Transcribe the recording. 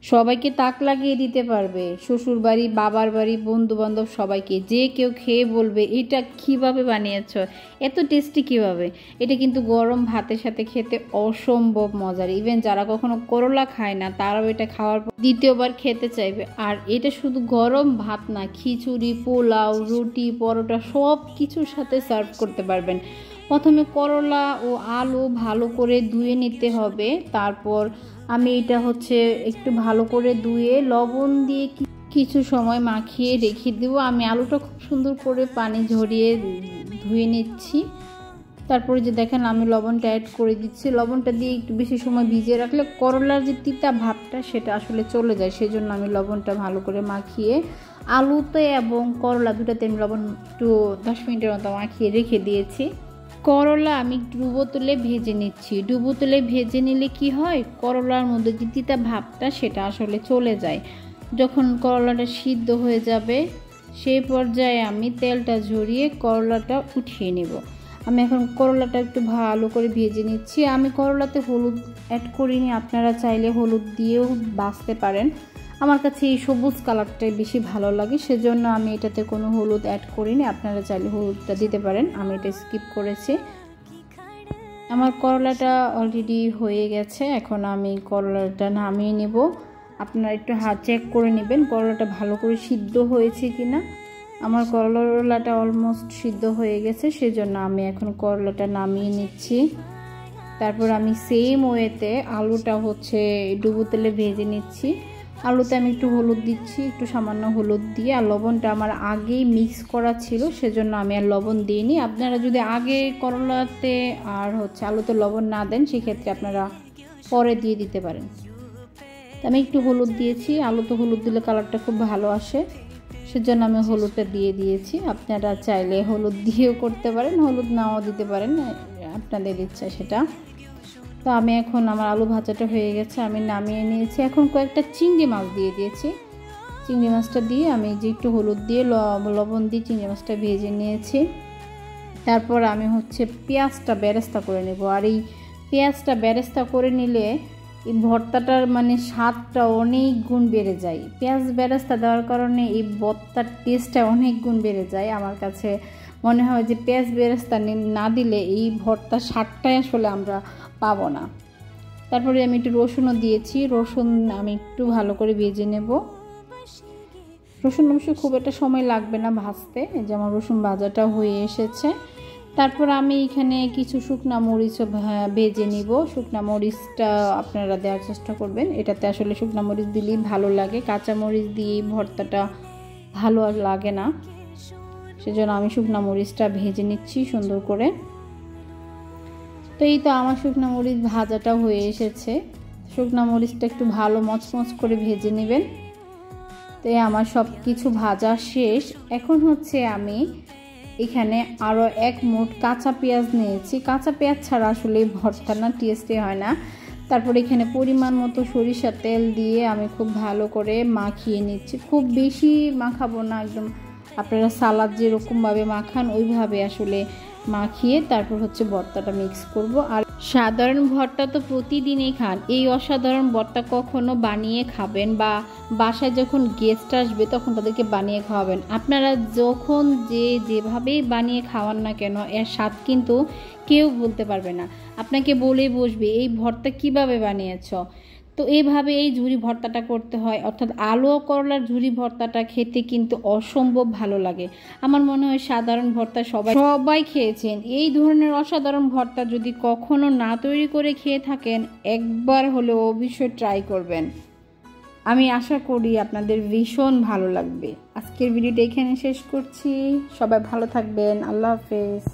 সবাইকে তাক লাগিয়ে দিতে পারবে, শ্বশুর বাড়ি, বাবার বাড়ি, বন্ধু বান্ধব সবাইকে। যে কেউ খেয়ে বলবে এটা কিভাবে বানিয়েছ, এত টেস্টি কিভাবে। এটা কিন্তু গরম ভাতের সাথে খেতে অসম্ভব মজার। ইভেন যারা কখনো করলা খায় না তারাও এটা খাওয়ার পর দ্বিতীয়বার খেতে চাইবে। আর এটা শুধু গরম ভাত না, খিচুড়ি, পোলাও, রুটি, পরোটা সব কিছুর সাথে সার্ভ করতে পারবেন। প্রথমে করলা ও আলু ভালো করে ধুয়ে নিতে হবে। তারপর আমি এটা একটু ভালো করে ধুয়ে লবণ দিয়ে কিছু সময় মাখিয়ে রেখে দেবো। আমি আলুটা খুব সুন্দর করে পানি ঝরিয়ে ধুয়ে নিচ্ছি। তারপরে যে দেখেন আমি লবণটা অ্যাড করে দিচ্ছি। লবণটা দিয়ে একটু বেশি সময় ভিজিয়ে রাখলে করলার যে তিতা ভাবটা সেটা আসলে চলে যায়, সেজন্য আমি লবণটা ভালো করে মাখিয়ে আলুতে এবং করলা দুটাতে আমি লবণ একটু 10 মিনিটের মতো মাখিয়ে রেখে দিয়েছি। করলা আমি ডুবো তুলে ভেজে নিচ্ছি। ডুবো তুলে ভেজে নিলে কি হয়, করলার মধ্যে যে তিতা ভাবটা সেটা আসলে চলে যায়। যখন করলাটা সিদ্ধ হয়ে যাবে সেই পর্যায়ে আমি তেলটা ঝরিয়ে করলাটা উঠিয়ে নেব। আমি এখন করলাটা একটু ভালো করে ভেজে নিচ্ছি। আমি করলাতে হলুদ অ্যাড করিনি, আপনারা চাইলে হলুদ দিয়েও ভাজতে পারেন। আমার কাছে এই সবুজ কালারটাই বেশি ভালো লাগে, সেজন্য আমি এটাতে কোনো হলুদ অ্যাড করিনি। আপনারা চাইলে হলুদটা দিতে পারেন, আমি এটা স্কিপ করেছি। আমার করলাটা অলরেডি হয়ে গেছে। এখন আমি করলাটা নামিয়ে নেব। আপনারা একটু চেক করে নেবেন করলাটা ভালো করে সিদ্ধ হয়েছে কিনা। আমার করলাটা অলমোস্ট সিদ্ধ হয়ে গেছে, সেজন্য আমি এখন করলাটা নামিয়ে নিচ্ছি। তারপর আমি সেম ওয়েতে আলুটা ডুবো তেলে ভেজে নিচ্ছি। আলুতে আমি একটু হলুদ দিচ্ছি, একটু সামান্য হলুদ দিয়ে। আর লবণটা আমার আগেই মিক্স করা ছিল, সেজন্য আমি আর লবণ দিইনি। আপনারা যদি আগে করলাতে আর আলুতে লবণ না দেন সেক্ষেত্রে আপনারা পরে দিয়ে দিতে পারেন। আমি একটু হলুদ দিয়েছি, আলুতে হলুদ দিলে কালারটা খুব ভালো আসে, সেজন্য আমি হলুদটা দিয়ে দিয়েছি। আপনারা চাইলে হলুদ দিয়েও করতে পারেন, হলুদ নাও দিতে পারেন, আপনাদের ইচ্ছা সেটা। তো আমি এখন আমার আলু ভাজাটা হয়ে গেছে, আমি নামিয়ে নিয়েছি। এখন কয়েকটা চিংড়ি মাছ দিয়ে দিয়েছি। চিংড়ি মাছটা দিয়ে আমি যে একটু হলুদ দিয়ে লবণ দিয়ে চিংড়ি মাছটা ভেজে নিয়েছি। তারপর আমি পেঁয়াজটা বেরেস্তা করে নেব। আর এই পেঁয়াজটা বেরেস্তা করে নিলে এই ভর্তাটার স্বাদটা অনেক গুণ বেড়ে যায়। পেঁয়াজ বেরেস্তা দেওয়ার কারণে এই ভর্তার টেস্টটা অনেক গুণ বেড়ে যায়। আমার কাছে মনে হয় যে পেঁয়াজ বেরেস্তা না দিলে এই ভর্তার স্বাদটাই আসলে আমরা পাবো না। তারপরে আমি একটু রসুনও দিয়েছি। রসুন আমি একটু ভালো করে ভেজে নেব। রসুন অবশ্যই খুব একটা সময় লাগবে না ভাজতে, যে আমার রসুন ভাজাটা হয়ে এসেছে। তারপর আমি এখানে কিছু শুকনা মরিচও ভেজে নিব। শুকনা মরিচটা আপনারা দেওয়ার চেষ্টা করবেন, এটাতে আসলে শুকনা মরিচ দিলেই ভালো লাগে, কাঁচা মরিচ দিয়ে ভর্তাটা ভালো আর লাগে না, সেজন্য আমি শুকনা মরিচটা ভেজে নিচ্ছি সুন্দর করে। তো এই তো আমার শুকনা মরিচ ভাজাটা হয়ে এসেছে। শুকনা মরিচটা একটু ভালো মচমচ করে ভেজে নেবেন। তো আমার সব কিছু ভাজা শেষ। এখন আমি এখানে আরও এক মুঠ কাঁচা পেঁয়াজ নিয়েছি। কাঁচা পেঁয়াজ ছাড়া আসলে ভর্তা না টেস্টি হয় না। তারপর এখানে পরিমাণ মতো সরিষার তেল দিয়ে আমি খুব ভালো করে মাখিয়ে নিচ্ছি। খুব বেশি মাখাবো না, একদম আপনারা সালাদ যেরকমভাবে মাখান ওইভাবে আসলে মাখিয়ে তারপর ভর্তাটা মিক্স করব। আর সাধারণ ভর্তা তো প্রতিদিনই খান, এই অসাধারণ ভর্তা কখনো বানিয়ে খাবেন, বা বাসায় যখন গেস্ট আসবে তখন তাদেরকে বানিয়ে খাওয়াবেন। আপনারা যখন যেভাবেই বানিয়ে খাওয়ান না কেন এর স্বাদ কিন্তু কেউ বলতে পারবে না। আপনাকে বলে বসবে এই ভর্তা কিভাবে বানিয়েছ। তো এইভাবে এই ঝুরি ভর্তাটা করতে হয়, অর্থাৎ আলু ও করলার ঝুরি ভর্তাটা খেতে কিন্তু অসম্ভব ভালো লাগে। আমার মনে হয় সাধারণ ভর্তা সবাই খেয়েছেন। এই ধরনের অসাধারণ ভর্তা যদি কখনো না তৈরি করে খেয়ে থাকেন, একবার হলেও অবশ্যই ট্রাই করবেন। আমি আশা করি আপনাদের ভীষণ ভালো লাগবে। আজকের ভিডিওটা এখানে শেষ করছি। সবাই ভালো থাকবেন। আল্লাহ হাফেজ।